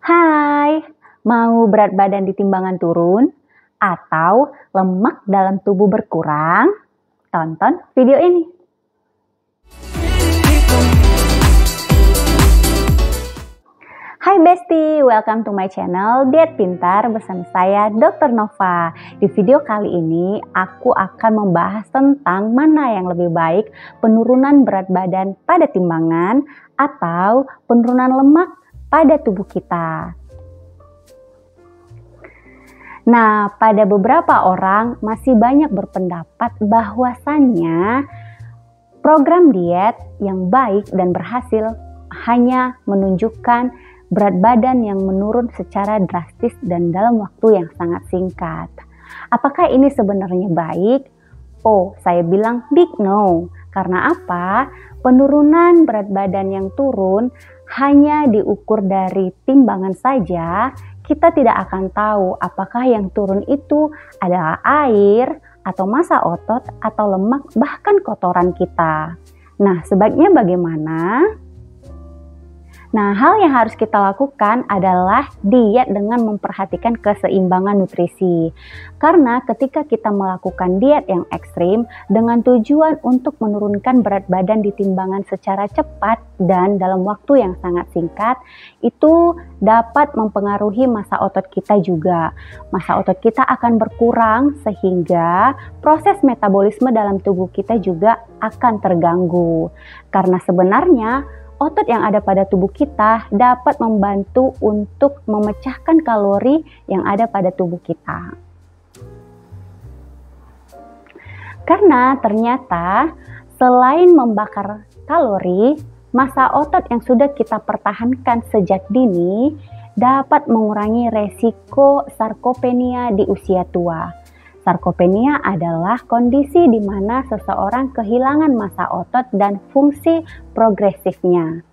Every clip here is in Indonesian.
Hai, mau berat badan di timbangan turun atau lemak dalam tubuh berkurang? Tonton video ini. Hai Besti, welcome to my channel Diet Pintar bersama saya Dr. Nova. Di video kali ini aku akan membahas tentang mana yang lebih baik, penurunan berat badan pada timbangan atau penurunan lemak pada tubuh kita. Nah, pada beberapa orang masih banyak berpendapat bahwasannya program diet yang baik dan berhasil hanya menunjukkan berat badan yang menurun secara drastis dan dalam waktu yang sangat singkat. Apakah ini sebenarnya baik? Oh, saya bilang big no. Karena apa? Penurunan berat badan yang turun hanya diukur dari timbangan saja. Kita tidak akan tahu apakah yang turun itu adalah air, atau massa otot, atau lemak, bahkan kotoran kita. Nah, sebaiknya bagaimana? Nah, hal yang harus kita lakukan adalah diet dengan memperhatikan keseimbangan nutrisi. Karena ketika kita melakukan diet yang ekstrim dengan tujuan untuk menurunkan berat badan di timbangan secara cepat dan dalam waktu yang sangat singkat, itu dapat mempengaruhi massa otot kita juga. Massa otot kita akan berkurang sehingga proses metabolisme dalam tubuh kita juga akan terganggu. Karena sebenarnya otot yang ada pada tubuh kita dapat membantu untuk memecahkan kalori yang ada pada tubuh kita. Karena ternyata selain membakar kalori, massa otot yang sudah kita pertahankan sejak dini dapat mengurangi resiko sarkopenia di usia tua. Sarkopenia adalah kondisi di mana seseorang kehilangan massa otot dan fungsi progresifnya.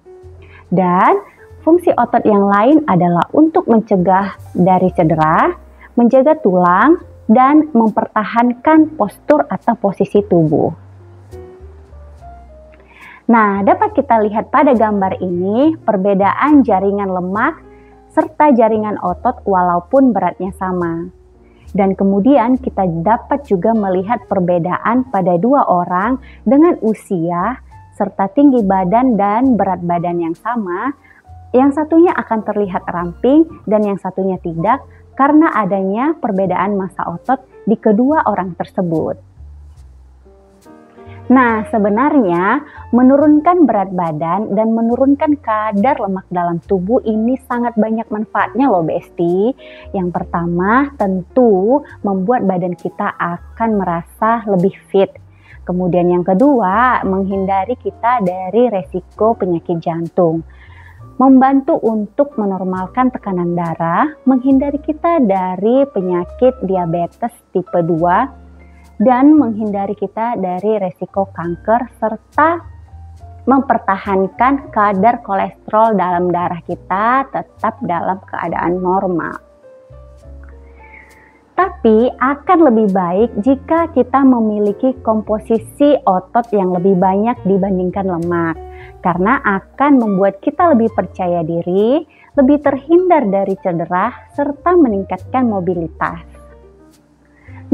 Dan fungsi otot yang lain adalah untuk mencegah dari cedera, menjaga tulang, dan mempertahankan postur atau posisi tubuh. Nah, dapat kita lihat pada gambar ini perbedaan jaringan lemak serta jaringan otot walaupun beratnya sama. Dan kemudian kita dapat juga melihat perbedaan pada dua orang dengan usia serta tinggi badan dan berat badan yang sama. Yang satunya akan terlihat ramping dan yang satunya tidak karena adanya perbedaan massa otot di kedua orang tersebut. Nah, sebenarnya menurunkan berat badan dan menurunkan kadar lemak dalam tubuh ini sangat banyak manfaatnya loh Besti. Yang pertama tentu membuat badan kita akan merasa lebih fit. Kemudian yang kedua menghindari kita dari resiko penyakit jantung. Membantu untuk menormalkan tekanan darah, menghindari kita dari penyakit diabetes tipe 2, dan menghindari kita dari resiko kanker serta mempertahankan kadar kolesterol dalam darah kita tetap dalam keadaan normal. Tapi akan lebih baik jika kita memiliki komposisi otot yang lebih banyak dibandingkan lemak, karena akan membuat kita lebih percaya diri, lebih terhindar dari cedera, serta meningkatkan mobilitas.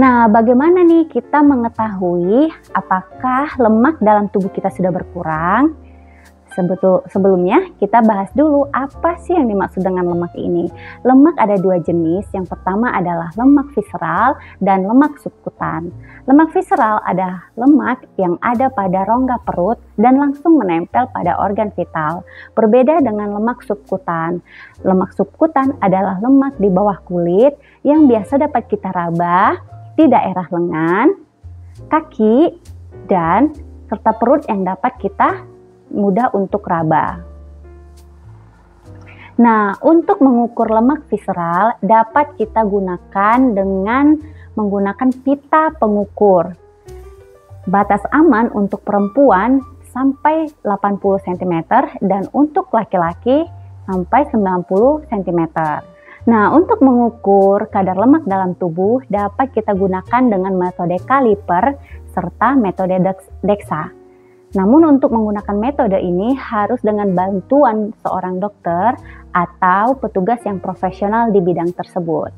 Nah, bagaimana nih kita mengetahui apakah lemak dalam tubuh kita sudah berkurang? Sebelumnya kita bahas dulu apa sih yang dimaksud dengan lemak ini. Lemak ada dua jenis. Yang pertama adalah lemak visceral dan lemak subkutan. Lemak visceral adalah lemak yang ada pada rongga perut dan langsung menempel pada organ vital. Berbeda dengan lemak subkutan. Lemak subkutan adalah lemak di bawah kulit yang biasa dapat kita raba di daerah lengan, kaki, dan serta perut yang dapat kita mudah untuk raba. Nah, untuk mengukur lemak visceral dapat kita gunakan dengan menggunakan pita pengukur. Batas aman untuk perempuan sampai 80 cm dan untuk laki-laki sampai 90 cm. Nah, untuk mengukur kadar lemak dalam tubuh dapat kita gunakan dengan metode kaliper serta metode DEXA. Namun untuk menggunakan metode ini harus dengan bantuan seorang dokter atau petugas yang profesional di bidang tersebut.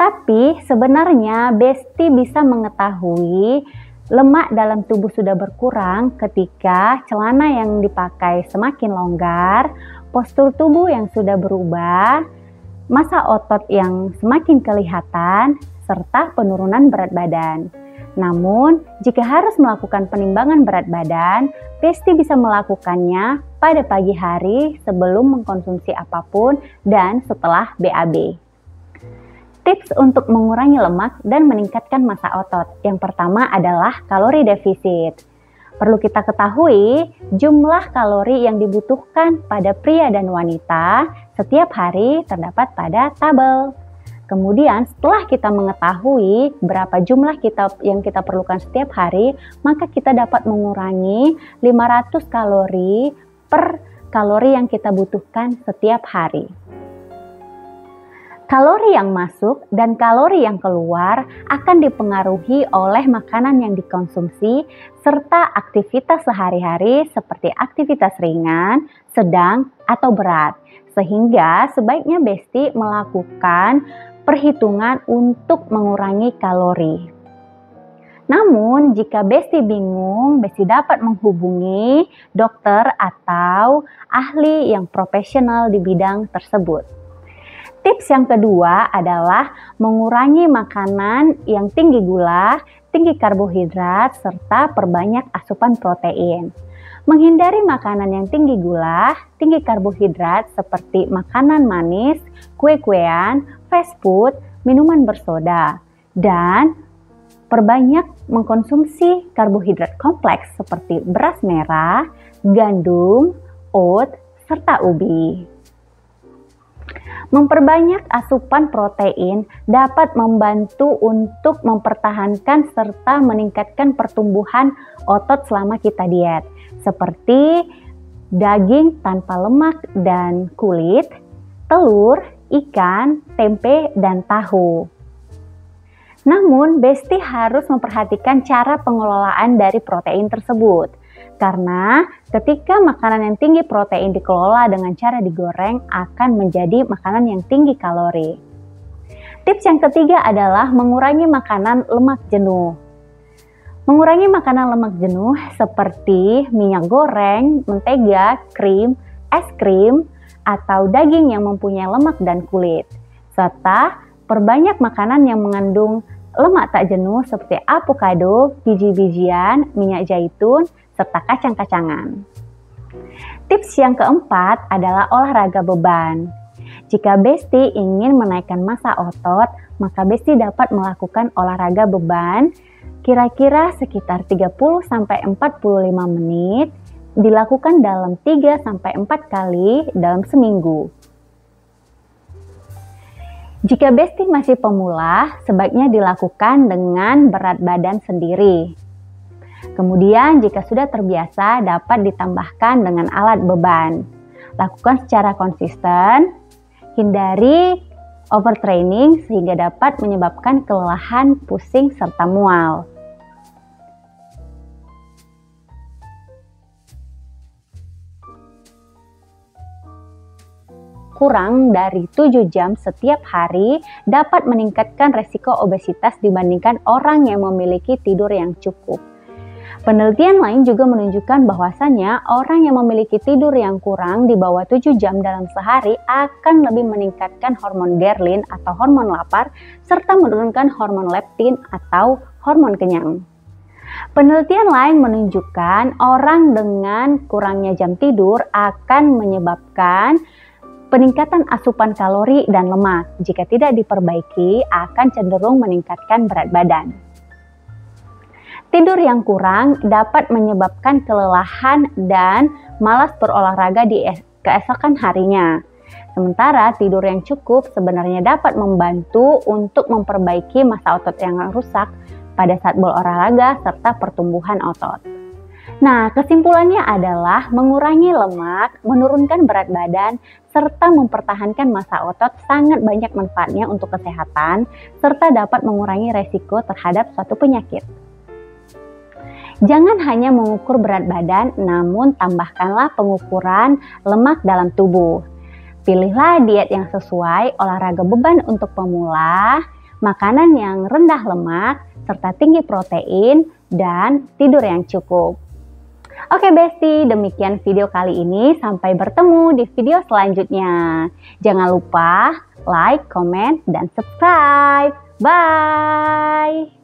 Tapi sebenarnya Besti bisa mengetahui lemak dalam tubuh sudah berkurang ketika celana yang dipakai semakin longgar, postur tubuh yang sudah berubah, massa otot yang semakin kelihatan, serta penurunan berat badan. Namun, jika harus melakukan penimbangan berat badan, Besti bisa melakukannya pada pagi hari sebelum mengkonsumsi apapun dan setelah BAB. Tips untuk mengurangi lemak dan meningkatkan massa otot. Yang pertama adalah kalori defisit. Perlu kita ketahui, jumlah kalori yang dibutuhkan pada pria dan wanita setiap hari terdapat pada tabel. Kemudian setelah kita mengetahui berapa jumlah yang kita perlukan setiap hari, maka kita dapat mengurangi 500 kalori per kalori yang kita butuhkan setiap hari. Kalori yang masuk dan kalori yang keluar akan dipengaruhi oleh makanan yang dikonsumsi serta aktivitas sehari-hari seperti aktivitas ringan, sedang, atau berat. Sehingga sebaiknya Besti melakukan perhitungan untuk mengurangi kalori. Namun, jika Besti bingung, Besti dapat menghubungi dokter atau ahli yang profesional di bidang tersebut. Tips yang kedua adalah mengurangi makanan yang tinggi gula, tinggi karbohidrat, serta perbanyak asupan protein. Menghindari makanan yang tinggi gula, tinggi karbohidrat seperti makanan manis, kue-kuean, fast food, minuman bersoda, dan perbanyak mengkonsumsi karbohidrat kompleks seperti beras merah, gandum, oat, serta ubi. Memperbanyak asupan protein dapat membantu untuk mempertahankan serta meningkatkan pertumbuhan otot selama kita diet, seperti daging tanpa lemak dan kulit, telur, ikan, tempe, dan tahu. Namun, Besti harus memperhatikan cara pengelolaan dari protein tersebut. Karena ketika makanan yang tinggi protein dikelola dengan cara digoreng akan menjadi makanan yang tinggi kalori. Tips yang ketiga adalah mengurangi makanan lemak jenuh. Mengurangi makanan lemak jenuh seperti minyak goreng, mentega, krim, es krim, atau daging yang mempunyai lemak dan kulit. Serta perbanyak makanan yang mengandung lemak tak jenuh seperti avocado, biji-bijian, minyak zaitun, serta kacang-kacangan. Tips yang keempat adalah olahraga beban. Jika Besti ingin menaikkan massa otot, maka Besti dapat melakukan olahraga beban kira-kira sekitar 30-45 menit, dilakukan dalam 3-4 kali dalam seminggu. Jika Besti masih pemula, sebaiknya dilakukan dengan berat badan sendiri. Kemudian jika sudah terbiasa dapat ditambahkan dengan alat beban. Lakukan secara konsisten, hindari overtraining sehingga dapat menyebabkan kelelahan, pusing, serta mual. Kurang dari 7 jam setiap hari dapat meningkatkan resiko obesitas dibandingkan orang yang memiliki tidur yang cukup. Penelitian lain juga menunjukkan bahwasannya orang yang memiliki tidur yang kurang di bawah 7 jam dalam sehari akan lebih meningkatkan hormon ghrelin atau hormon lapar serta menurunkan hormon leptin atau hormon kenyang. Penelitian lain menunjukkan orang dengan kurangnya jam tidur akan menyebabkan peningkatan asupan kalori dan lemak. Jika tidak diperbaiki, akan cenderung meningkatkan berat badan. Tidur yang kurang dapat menyebabkan kelelahan dan malas berolahraga di keesokan harinya. Sementara tidur yang cukup sebenarnya dapat membantu untuk memperbaiki massa otot yang rusak pada saat berolahraga serta pertumbuhan otot. Nah, kesimpulannya adalah mengurangi lemak, menurunkan berat badan, serta mempertahankan massa otot sangat banyak manfaatnya untuk kesehatan, serta dapat mengurangi resiko terhadap suatu penyakit. Jangan hanya mengukur berat badan, namun tambahkanlah pengukuran lemak dalam tubuh. Pilihlah diet yang sesuai, olahraga beban untuk pemula, makanan yang rendah lemak, serta tinggi protein, dan tidur yang cukup. Oke Besti, demikian video kali ini. Sampai bertemu di video selanjutnya. Jangan lupa like, comment, dan subscribe. Bye!